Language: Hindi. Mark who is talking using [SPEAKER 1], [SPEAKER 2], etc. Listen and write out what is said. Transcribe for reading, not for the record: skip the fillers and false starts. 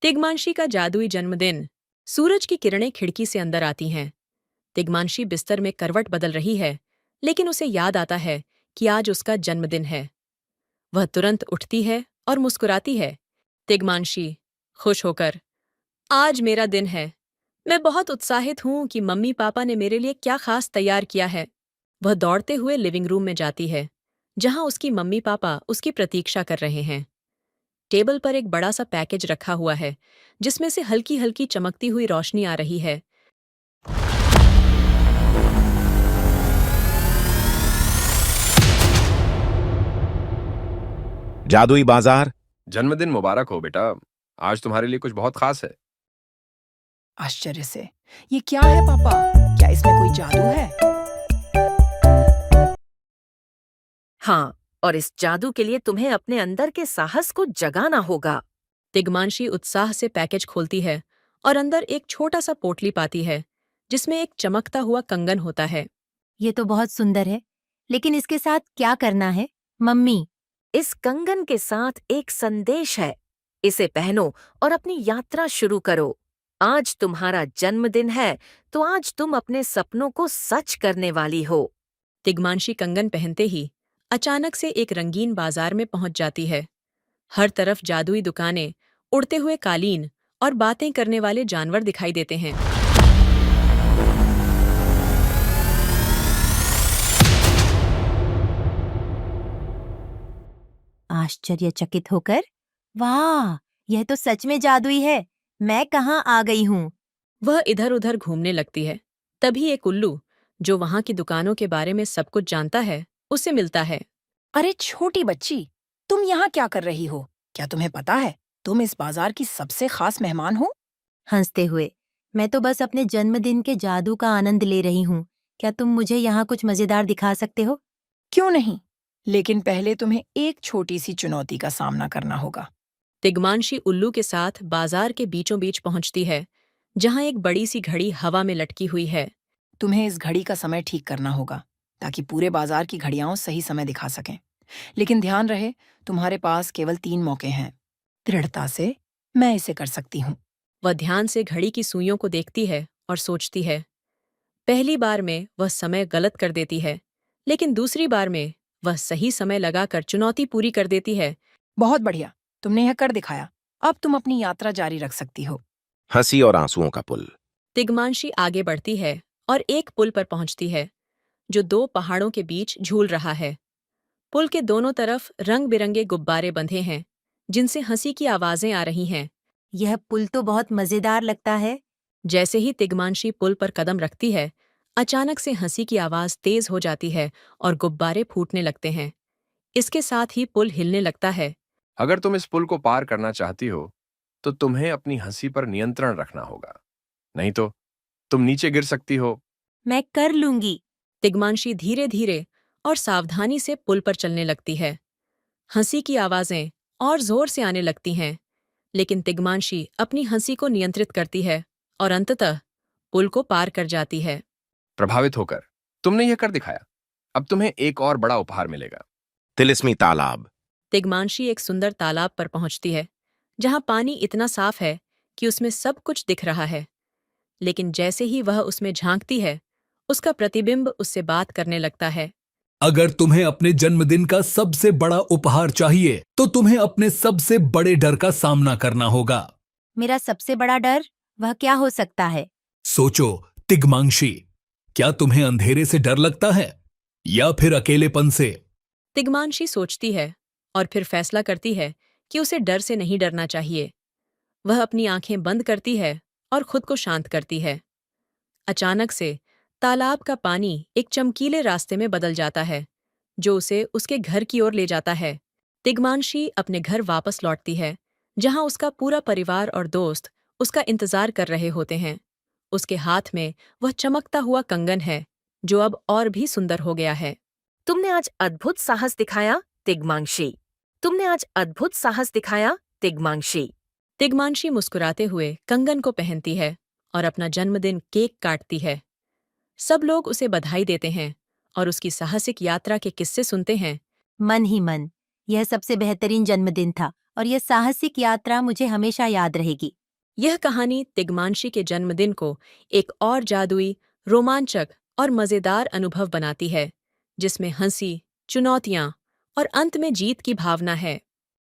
[SPEAKER 1] तिग्मांशी का जादुई जन्मदिन। सूरज की किरणें खिड़की से अंदर आती हैं। तिग्मांशी बिस्तर में करवट बदल रही है, लेकिन उसे याद आता है कि आज उसका जन्मदिन है। वह तुरंत उठती है और मुस्कुराती है। तिग्मांशी खुश होकर, आज मेरा दिन है। मैं बहुत उत्साहित हूँ कि मम्मी पापा ने मेरे लिए क्या खास तैयार किया है। वह दौड़ते हुए लिविंग रूम में जाती है, जहाँ उसकी मम्मी पापा उसकी प्रतीक्षा कर रहे हैं। टेबल पर एक बड़ा सा पैकेज रखा हुआ है, जिसमें से हल्की हल्की चमकती हुई रोशनी आ रही है।
[SPEAKER 2] जादुई बाजार।
[SPEAKER 3] जन्मदिन मुबारक हो बेटा। आज तुम्हारे लिए कुछ बहुत खास है।
[SPEAKER 4] आश्चर्य से, ये क्या है पापा? क्या इसमें कोई जादू है?
[SPEAKER 5] हाँ, और इस जादू के लिए तुम्हें अपने अंदर के साहस को जगाना होगा।
[SPEAKER 1] तिग्मांशी उत्साह से पैकेज खोलती है और अंदर एक छोटा सा पोटली पाती है, जिसमें एक चमकता हुआ कंगन होता है।
[SPEAKER 6] ये तो बहुत सुंदर है, लेकिन इसके साथ क्या करना है मम्मी?
[SPEAKER 5] इस कंगन के साथ एक संदेश है। इसे पहनो और अपनी यात्रा शुरू करो। आज तुम्हारा जन्मदिन है, तो आज तुम अपने सपनों को सच करने वाली हो।
[SPEAKER 1] तिग्मांशी कंगन पहनते ही अचानक से एक रंगीन बाजार में पहुंच जाती है। हर तरफ जादुई दुकानें, उड़ते हुए कालीन और बातें करने वाले जानवर दिखाई देते हैं।
[SPEAKER 6] आश्चर्यचकित होकर, वाह, यह तो सच में जादुई है। मैं कहाँ आ गई हूँ?
[SPEAKER 1] वह इधर उधर घूमने लगती है। तभी एक उल्लू, जो वहां की दुकानों के बारे में सब कुछ जानता है, उससे मिलता है।
[SPEAKER 4] अरे छोटी बच्ची, तुम यहाँ क्या कर रही हो? क्या तुम्हें पता है तुम इस बाजार की सबसे खास मेहमान हो?
[SPEAKER 6] हंसते हुए, मैं तो बस अपने जन्मदिन के जादू का आनंद ले रही हूँ। क्या तुम मुझे यहाँ कुछ मजेदार दिखा सकते हो?
[SPEAKER 4] क्यों नहीं, लेकिन पहले तुम्हें एक छोटी सी चुनौती का सामना करना होगा।
[SPEAKER 1] तिग्मांशी उल्लू के साथ बाजार के बीचों बीच पहुंचती है, जहां एक बड़ी सी घड़ी हवा में लटकी हुई है।
[SPEAKER 4] तुम्हें इस घड़ी का समय ठीक करना होगा, ताकि पूरे बाजार की घड़ियां सही समय दिखा सकें। लेकिन ध्यान रहे, तुम्हारे पास केवल 3 मौके हैं। दृढ़ता से, मैं इसे कर सकती हूँ।
[SPEAKER 1] वह ध्यान से घड़ी की सुइयों को देखती है और सोचती है। पहली बार में वह समय गलत कर देती है, लेकिन दूसरी बार में वह सही समय लगाकर चुनौती पूरी कर देती है।
[SPEAKER 4] बहुत बढ़िया, तुमने यह कर दिखाया। अब तुम अपनी यात्रा जारी रख सकती हो।
[SPEAKER 2] हंसी और आंसुओं का पुल।
[SPEAKER 1] तिग्मांशी आगे बढ़ती है और एक पुल पर पहुंचती है, जो 2 पहाड़ों के बीच झूल रहा है। पुल के दोनों तरफ रंग बिरंगे गुब्बारे बंधे हैं, जिनसे हंसी की आवाजें आ रही हैं।
[SPEAKER 6] यह पुल तो बहुत मजेदार लगता है।
[SPEAKER 1] जैसे ही तिग्मांशी पुल पर कदम रखती है, अचानक से हंसी की आवाज तेज हो जाती है और गुब्बारे फूटने लगते हैं। इसके साथ ही पुल हिलने लगता है।
[SPEAKER 3] अगर तुम इस पुल को पार करना चाहती हो, तो तुम्हें अपनी हंसी पर नियंत्रण रखना होगा, नहीं तो तुम नीचे गिर सकती हो।
[SPEAKER 6] मैं कर लूंगी।
[SPEAKER 1] तिग्मांशी धीरे धीरे और सावधानी से पुल पर चलने लगती है। हंसी की आवाजें और जोर से आने लगती हैं, लेकिन तिग्मांशी अपनी हंसी को नियंत्रित करती है और अंततः पुल को पार कर जाती है।
[SPEAKER 3] प्रभावित होकर तुमने यह कर दिखाया। अब तुम्हें एक और बड़ा उपहार मिलेगा।
[SPEAKER 2] तिलिस्मी तालाब।
[SPEAKER 1] तिग्मांशी एक सुंदर तालाब पर पहुंचती है, जहां पानी इतना साफ है कि उसमें सब कुछ दिख रहा है। लेकिन जैसे ही वह उसमें झांकती है, उसका प्रतिबिंब उससे बात करने लगता है।
[SPEAKER 7] अगर तुम्हें अपने जन्मदिन का सबसे बड़ा उपहार चाहिए, तो तुम्हें अपने सबसे बड़े डर का सामना करना होगा।
[SPEAKER 6] मेरा सबसे बड़ा डर वह क्या हो सकता है?
[SPEAKER 7] सोचो तिग्मांशी, क्या तुम्हें अंधेरे से डर लगता है या फिर अकेलेपन से?
[SPEAKER 1] तिग्मांशी सोचती है और फिर फैसला करती है कि उसे डर से नहीं डरना चाहिए। वह अपनी आंखें बंद करती है और खुद को शांत करती है। अचानक से तालाब का पानी एक चमकीले रास्ते में बदल जाता है, जो उसे उसके घर की ओर ले जाता है। तिग्मांशी अपने घर वापस लौटती है, जहां उसका पूरा परिवार और दोस्त उसका इंतजार कर रहे होते हैं। उसके हाथ में वह चमकता हुआ कंगन है, जो अब और भी सुंदर हो गया है।
[SPEAKER 5] तुमने आज अद्भुत साहस दिखाया, तिग्मांशी। तुमने आज अद्भुत साहस दिखाया, तिग्मांशी।
[SPEAKER 1] तिग्मांशी मुस्कुराते हुए कंगन को पहनती है और अपना जन्मदिन केक काटती है। सब लोग उसे बधाई देते हैं और उसकी साहसिक यात्रा के किस्से सुनते हैं।
[SPEAKER 6] मन ही मन, यह सबसे बेहतरीन जन्मदिन था और यह साहसिक यात्रा मुझे हमेशा याद रहेगी।
[SPEAKER 1] यह कहानी तिग्मांशी के जन्मदिन को एक और जादुई, रोमांचक और मजेदार अनुभव बनाती है, जिसमें हंसी, चुनौतियां और अंत में जीत की भावना है।